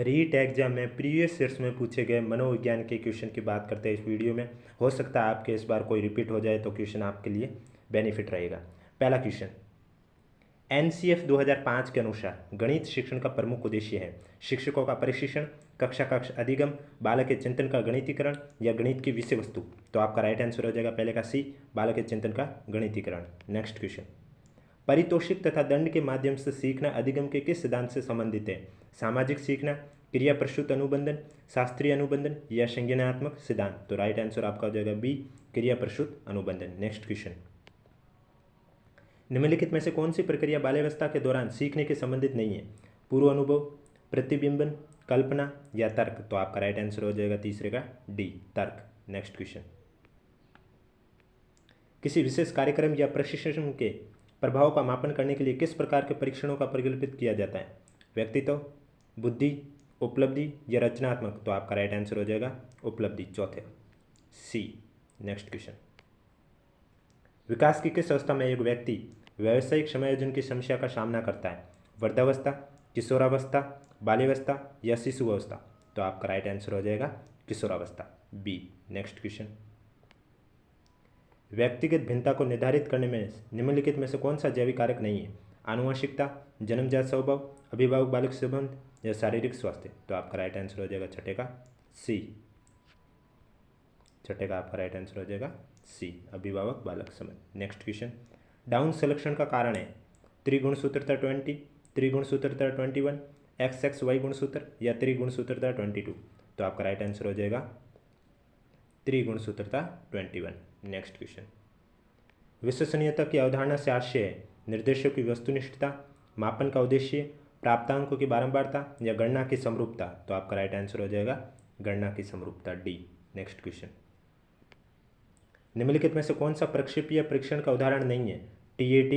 REET exam में previous years में पूछे गए मनोविज्ञान के क्वेश्चन की बात करते हैं इस वीडियो में। हो सकता है आपके इस बार कोई रिपीट हो जाए तो क्वेश्चन आपके लिए बेनिफिट रहेगा। पहला क्वेश्चन, एनसीएफ 2005 के अनुसार गणित शिक्षण का प्रमुख उद्देश्य है शिक्षकों का प्रशिक्षण, कक्षा का अधिगम, बालक के चिंतन का गणितीकरण या गणित की विषय वस्तु। तो आपका राइट आंसर हो जाएगा पहले का सी, बालक के चिंतन का गणितीकरण। नेक्स्ट क्वेश्चन, पारितोषिक तथा दंड के माध्यम से सीखना अधिगम के किस सिद्धांत से संबंधित है? सामाजिक सीखना, क्रिया प्रसूत अनुबंधन, शास्त्रीय अनुबंधन या संज्ञानात्मक सिद्धांत। तो राइट आंसर आपका हो जाएगा बी, क्रिया प्रसूत अनुबंधन। नेक्स्ट क्वेश्चन, निम्नलिखित में से कौन सी प्रक्रिया बाल्यावस्था के दौरान सीखने के संबंधित नहीं है? पूर्व अनुभव, प्रतिबिंबन, कल्पना या तर्क। तो आपका राइट आंसर हो जाएगा तीसरे का डी, तर्क। नेक्स्ट क्वेश्चन, किसी विशेष कार्यक्रम या प्रशिक्षण के प्रभाव का मापन करने के लिए किस प्रकार के परीक्षणों का परिकल्पित किया जाता है? व्यक्तित्व, बुद्धि, उपलब्धि या रचनात्मक। तो आपका राइट आंसर हो जाएगा उपलब्धि, चौथे सी। नेक्स्ट क्वेश्चन, विकास की किस अवस्था में एक व्यक्ति व्यावसायिक समायोजन की समस्या का सामना करता है? वृद्धावस्था, किशोरावस्था, बाल्यावस्था या शिशु अवस्था। तो आपका राइट आंसर हो जाएगा किशोरावस्था, बी। नेक्स्ट क्वेश्चन, व्यक्तिगत भिन्नता को निर्धारित करने में निम्नलिखित में से कौन सा जैविक कारक नहीं है? आनुवंशिकता, जन्मजात स्वभाव, अभिभावक बालक संबंध या शारीरिक स्वास्थ्य। तो आपका राइट आंसर हो जाएगा छठे का सी, छठे का आपका राइट आंसर हो जाएगा सी, अभिभावक बालक संबंध। नेक्स्ट क्वेश्चन, डाउन संरक्षण का कारण है त्रिगुणसूत्रता 20, त्रिगुणसूत्रता 21, XXY गुणसूत्र या त्रिगुणसूत्रता 22। तो आपका राइट आंसर हो जाएगा त्रिगुणसूत्रता 21। नेक्स्ट क्वेश्चन, विश्वसनीयता की अवधारणा से आशय है निर्देशों की वस्तुनिष्ठता, मापन का उद्देश्य, प्राप्तांकों की बारंबारता या गणना की समरूपता। तो आपका राइट आंसर हो जाएगा गणना की समरूपता, डी। नेक्स्ट क्वेश्चन, निम्नलिखित में से कौन सा प्रक्षेपीय परीक्षण का उदाहरण नहीं है? TAT,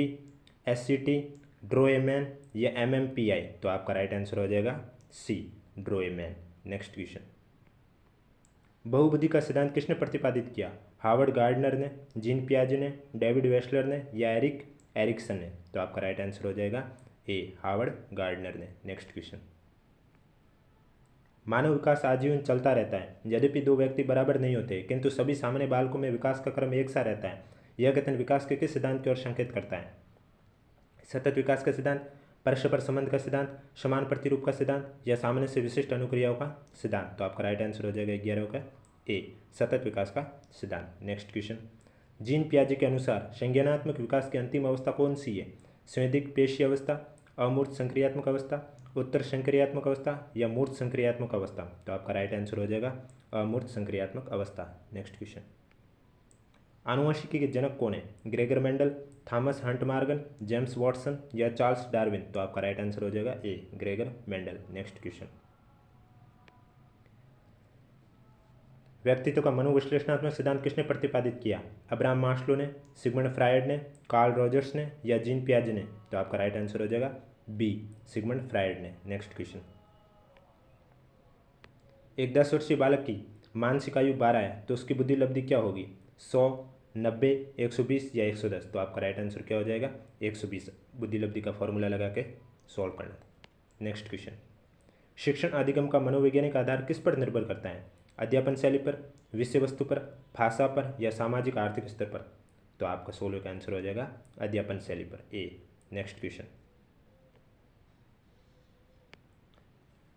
SCT, ड्रोएमैन या MMPI। तो आपका राइट आंसर हो जाएगा सी, ड्रोएमैन। नेक्स्ट क्वेश्चन, बहुबुद्धि का सिद्धांत किसने प्रतिपादित किया? हार्वर्ड गार्डनर ने, जीन पियाजे ने, डेविड वेस्लर ने या एरिक एरिक्सन ने। तो आपका राइट आंसर हो जाएगा ए, हार्वर्ड गार्डनर ने। नेक्स्ट क्वेश्चन, मानव विकास आजीवन चलता रहता है यद्यपि दो व्यक्ति बराबर नहीं होते किंतु सभी सामान्य बालकों में विकास का क्रम एक सा रहता है। यह कथन विकास के किस सिद्धांत की ओर संकेत करता है? सतत विकास का सिद्धांत, परस्पर संबंध का सिद्धांत, समान प्रतिरूप का सिद्धांत या सामान्य से विशिष्ट अनुक्रियाओं का सिद्धांत। तो आपका राइट आंसर हो जाएगा 11 का ए, सतत विकास का सिद्धांत। नेक्स्ट क्वेश्चन, जीन पियाजे के अनुसार संज्ञानात्मक विकास की अंतिम अवस्था कौन सी है? संवेदिक पेशी अवस्था, अमूर्त संक्रियात्मक अवस्था, उत्तर संक्रियात्मक अवस्था या मूर्त संक्रियात्मक अवस्था। तो आपका राइट आंसर हो जाएगा अमूर्त संक्रियात्मक अवस्था। नेक्स्ट क्वेश्चन, आनुवंशिकी के जनक कौन है? Gregor Mendel, Thomas Hunt Morgan, James Watson या चार्ल्स डार्विन। तो आपका राइट आंसर हो जाएगा ए, ग्रेगर मेंडल। नेक्स्ट क्वेश्चन, व्यक्तित्व का मनोविश्लेषणात्मक सिद्धांत किसने प्रतिपादित किया? अब्राहम मास्लो ने, सिगमंड फ्रायड ने, कार्ल रॉजर्स ने या जीन पियाजे ने। तो आपका राइट आंसर हो जाएगा बी, सिगमंड फ्रायड ने। नेक्स्ट क्वेश्चन, एक 10 वर्षीय बालक की मानसिक आयु 12 है तो उसकी बुद्धि लब्धि क्या होगी? 100, 90, 120 या 110। तो आपका राइट आंसर क्या हो जाएगा? 120। बुद्धि लब्धि का फॉर्मूला लगा के सॉल्व करना। नेक्स्ट क्वेश्चन, शिक्षण अधिगम का मनोवैज्ञानिक आधार किस पर निर्भर करता है? अध्यापन शैली पर, विषय वस्तु पर, भाषा पर या सामाजिक आर्थिक स्तर पर। तो आपका 16 का आंसर हो जाएगा अध्यापन शैली पर, ए। नेक्स्ट क्वेश्चन,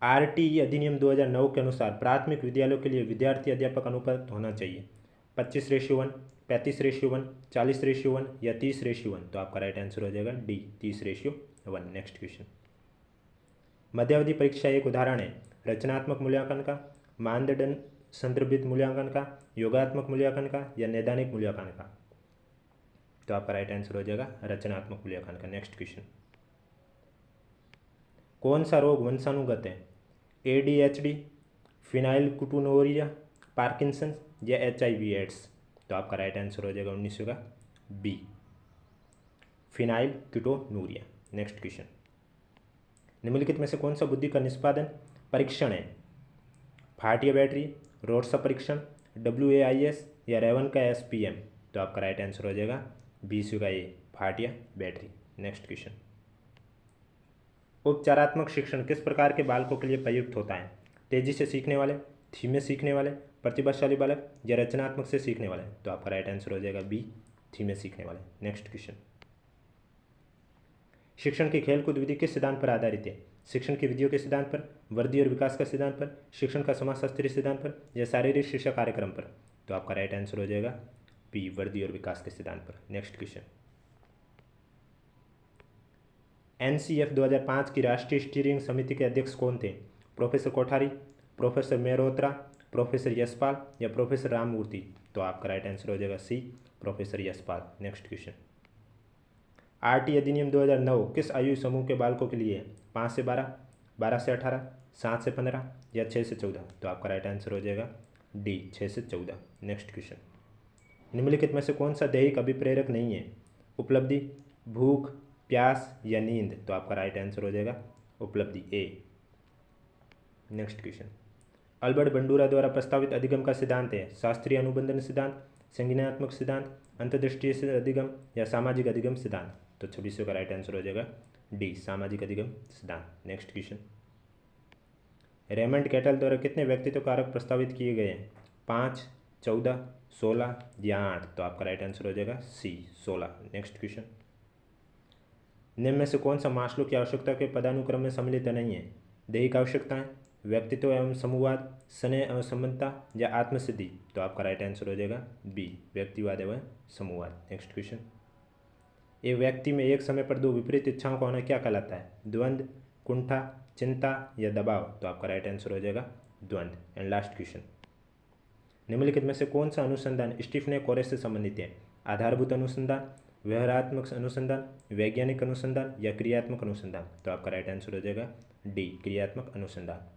RTE अधिनियम 2009 के अनुसार प्राथमिक विद्यालयों के लिए विद्यार्थी अध्यापक अनुपात होना चाहिए 25:1, 35:1, 40:1 या 30:1। तो आपका राइट आंसर हो जाएगा डी, 30:1। नेक्स्ट क्वेश्चन, मध्यावधि परीक्षा एक उदाहरण है रचनात्मक मूल्यांकन का, मानदंड संदर्भित मूल्यांकन का, योगात्मक मूल्यांकन का या नैदानिक मूल्यांकन का। तो आपका राइट आंसर हो जाएगा रचनात्मक मूल्यांकन का। नेक्स्ट क्वेश्चन, कौन सा रोग वंशानुगत है? ADHD, फिनाइलकुटुनोरिया, पार्किंसन या HIV एड्स। तो आपका राइट आंसर हो जाएगा 19 का बी, फिनाइलकुटोनूरिया। नेक्स्ट क्वेश्चन, निम्नलिखित में से कौन सा बुद्धि का निष्पादन परीक्षण है? भाटिया बैटरी, रोड्सा परीक्षण, WAIS या रेवन का SPM। तो आपका राइट आंसर हो जाएगा 20 का ए, भाटिया बैटरी। नेक्स्ट क्वेश्चन, उपचारात्मक शिक्षण किस प्रकार के बालकों के लिए प्रयुक्त होता है? तेजी से सीखने वाले, धीमे सीखने वाले, प्रतिभाशाली बालक या रचनात्मक से सीखने वाले? तो आपका राइट आंसर हो जाएगा बी, धीमे सीखने वाले। नेक्स्ट क्वेश्चन, शिक्षण की खेलकूद विधि किस सिद्धांत पर आधारित है? शिक्षण की विधियों के सिद्धांत पर, वृद्धि और विकास का सिद्धांत पर, शिक्षण का समाजशास्त्रीय सिद्धांत पर या शारीरिक शिक्षा कार्यक्रम पर? तो आपका राइट आंसर हो जाएगा बी, वृद्धि और विकास के सिद्धांत पर। नेक्स्ट क्वेश्चन, NCF 2005 की राष्ट्रीय स्टीयरिंग समिति के अध्यक्ष कौन थे? Professor Kothari, professor Mehrotra, professor Yashpal या प्रोफेसर राममूर्ति? तो आपका राइट आंसर हो जाएगा C, professor Yashpal. Next question, RT अधिनियम 2009 किस आयु समूह के बालकों के लिए है? 5 से 12, 12 से 18, 7 से 15 या 6 से 14? तो आपका राइट आंसर हो जाएगा डी, 6 से 14। नेक्स्ट क्वेश्चन, निम्नलिखित में से कौन सा दैहिक अभिप्रेरक नहीं है? उपलब्धि, भूख, प्यास या नींद? तो आपका राइट आंसर हो जाएगा उपलब्धि, ए। नेक्स्ट क्वेश्चन, अल्बर्ट बंडूरा द्वारा प्रस्तावित अधिगम का सिद्धांत है? शास्त्रीय अनुबंधन सिद्धांत, संज्ञानात्मक सिद्धांत, अंतर्दृष्टीय अधिगम या सामाजिक अधिगम सिद्धांत? तो 26 का राइट आंसर हो जाएगा डी, सामाजिक अधिगम सिद्धांत। नेक्स्ट क्वेश्चन, रेमंड कैटल द्वारा कितने व्यक्तित्व कारक प्रस्तावित किए गए हैं? 5, 14, 16 या 8? तो आपका राइट आंसर हो जाएगा सी, 16। नेक्स्ट क्वेश्चन, निम्न में से कौन सा मास्लो की आवश्यकता के पदानुक्रम में सम्मिलित नहीं है? दैहिक आवश्यकताएं, व्यक्तित्व एवं समूहवाद, स्नेह एवं संबंधता या आत्मसिद्धि? तो आपका राइट आंसर हो जाएगा बी, व्यक्तिवाद एवं समूहवाद। नेक्स्ट क्वेश्चन, एक व्यक्ति में एक समय पर दो विपरीत इच्छाओं का होना क्या कहलाता है? द्वंद्व, कुंठा, चिंता या दबाव? तो आपका राइट आंसर हो जाएगा द्वंद्व। एंड लास्ट क्वेश्चन, निम्नलिखित में से कौन सा अनुसंधान स्टीफन कोरेस से संबंधित है? आधारभूत अनुसंधान, व्यवहारात्मक अनुसंधान, वैज्ञानिक अनुसंधान या क्रियात्मक अनुसंधान? तो आपका राइट आंसर हो जाएगा डी, क्रियात्मक अनुसंधान।